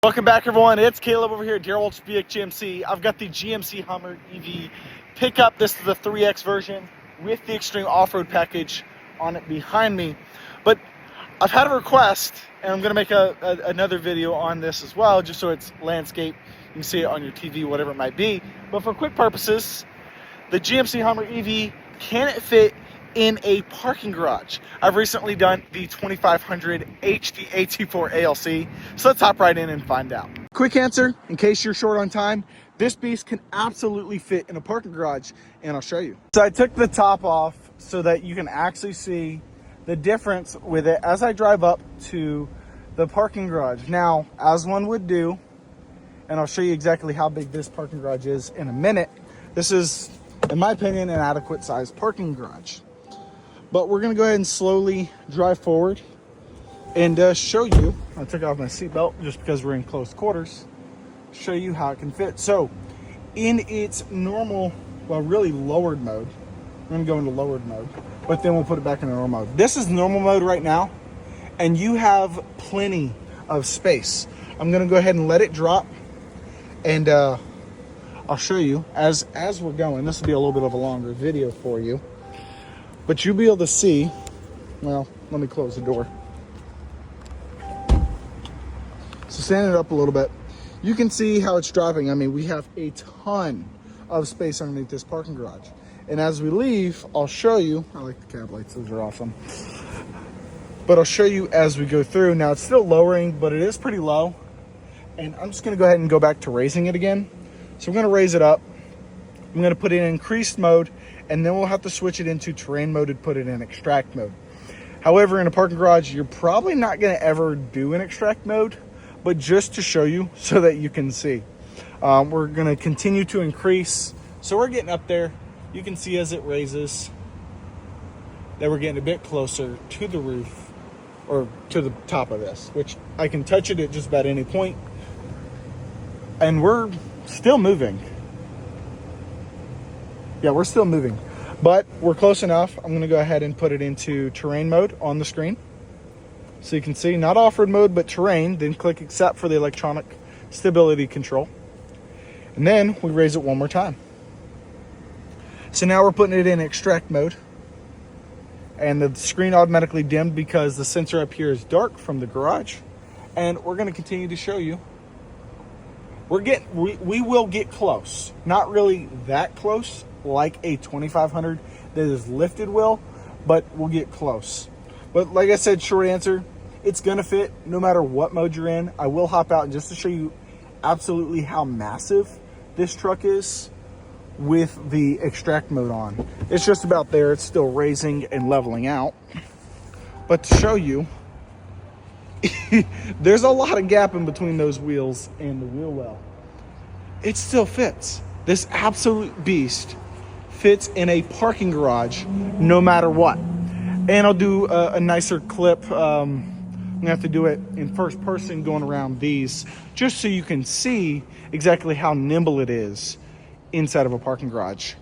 Welcome back, everyone. It's Caleb over here at Darrell Waltz GMC. I've got the GMC Hummer EV pickup. This is the 3X version with the Extreme Off-Road package on it behind me. But I've had a request, and I'm going to make another video on this as well, just so it's landscape. You can see it on your TV, whatever it might be. But for quick purposes, the GMC Hummer EV, can it fit in a parking garage? I've recently done the 2500 HD AT4 ALC, so let's hop right in and find out. Quick answer, in case you're short on time, this beast can absolutely fit in a parking garage, and I'll show you. So I took the top off so that you can actually see the difference with it as I drive up to the parking garage. Now, as one would do, and I'll show you exactly how big this parking garage is in a minute, this is, in my opinion, an adequate sized parking garage. But we're gonna go ahead and slowly drive forward and show you. I took off my seatbelt just because we're in close quarters. Show you how it can fit. So in its normal, well, really lowered mode, we're gonna go into lowered mode, but then we'll put it back in normal mode. This is normal mode right now, and you have plenty of space. I'm gonna go ahead and let it drop, and I'll show you as we're going. This will be a little bit of a longer video for you. But you'll be able to see, well, let me close the door. So stand it up a little bit. You can see how it's dropping. I mean, we have a ton of space underneath this parking garage. And as we leave, I'll show you, I like the cab lights, those are awesome. But I'll show you as we go through. Now it's still lowering, but it is pretty low. And I'm just gonna go ahead and go back to raising it again. So I'm gonna raise it up. I'm gonna put it in increased mode, and then we'll have to switch it into terrain mode and put it in extract mode. However, in a parking garage, you're probably not gonna ever do an extract mode, but just to show you so that you can see. We're gonna continue to increase. So we're getting up there. You can see as it raises that we're getting a bit closer to the roof or to the top of this, which I can touch it at just about any point. And we're still moving. Yeah, we're still moving, but we're close enough. I'm gonna go ahead and put it into terrain mode on the screen. So you can see, not off-road mode, but terrain, then click accept for the electronic stability control. And then we raise it one more time. So now we're putting it in extract mode, and the screen automatically dimmed because the sensor up here is dark from the garage. And we're gonna continue to show you. We will get close, not really that close, like a 2500 that is lifted will, but we'll get close. But like I said, short answer, it's gonna fit no matter what mode you're in. I will hop out just to show you absolutely how massive this truck is with the extract mode on. It's just about there. It's still raising and leveling out. But to show you, there's a lot of gap in between those wheels and the wheel well. It still fits. This absolute beast fits in a parking garage no matter what. And I'll do a nicer clip. I'm gonna have to do it in first person going around these, just so you can see exactly how nimble it is inside of a parking garage,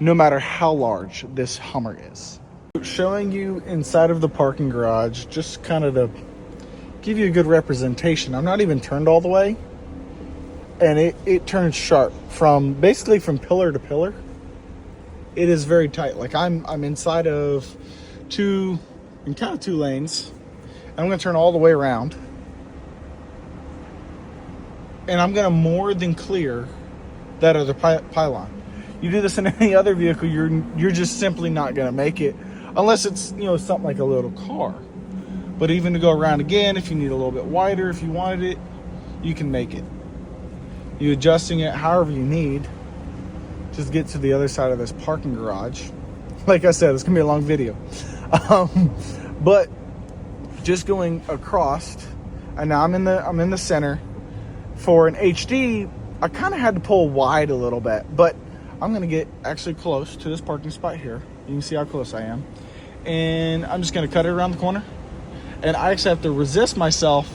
no matter how large this Hummer is. Showing you inside of the parking garage, just kind of to give you a good representation. I'm not even turned all the way, and it turns sharp from basically from pillar to pillar. It is very tight. Like I'm inside of two lanes. I'm gonna turn all the way around, and I'm gonna more than clear that other pylon. You do this in any other vehicle, you're just simply not gonna make it, unless it's, you know, something like a little car. But even to go around again, if you need a little bit wider, if you wanted it, you can make it. You adjusting it however you need. Just get to the other side of this parking garage. Like I said, it's gonna be a long video. But just going across, and now I'm in the center. For an HD, I kind of had to pull wide a little bit, but I'm gonna get actually close to this parking spot here. You can see how close I am. And I'm just gonna cut it around the corner. And I actually have to resist myself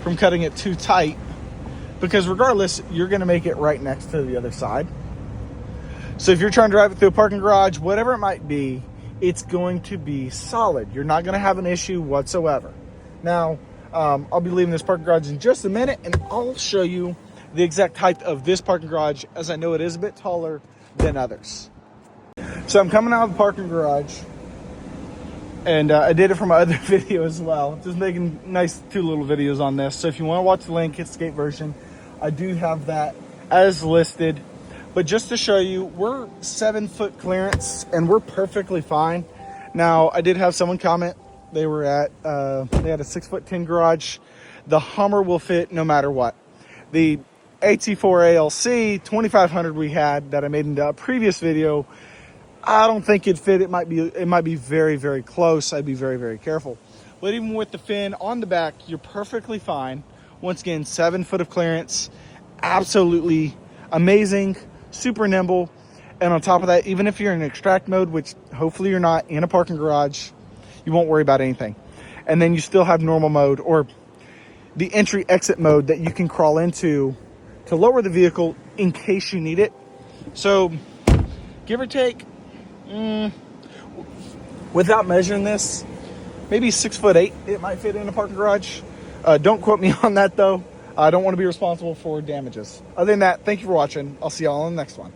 from cutting it too tight, because regardless, you're gonna make it right next to the other side. So if you're trying to drive it through a parking garage, whatever it might be, it's going to be solid. You're not gonna have an issue whatsoever. Now, I'll be leaving this parking garage in just a minute, and I'll show you the exact height of this parking garage, as I know it is a bit taller than others. So I'm coming out of the parking garage, and I did it for my other video as well. Just making nice 2 little videos on this. So if you want to watch the landscape version, I do have that as listed. But just to show you, we're 7-foot clearance, and we're perfectly fine. Now, I did have someone comment. They had a 6'10" garage. The Hummer will fit no matter what. The AT4 ALC 2500 we had that I made in a previous video, I don't think it'd fit. It might be very, very close. I'd be very, very careful. But even with the fin on the back, you're perfectly fine. Once again, 7 foot of clearance, absolutely amazing, super nimble. And on top of that, even if you're in extract mode, which hopefully you're not, in a parking garage, you won't worry about anything. And then you still have normal mode, or the entry exit mode, that you can crawl into to lower the vehicle in case you need it. So give or take, without measuring this, maybe 6'8" it might fit in a parking garage. Don't quote me on that though. I don't want to be responsible for damages. Other than that, thank you for watching. I'll see y'all on the next one.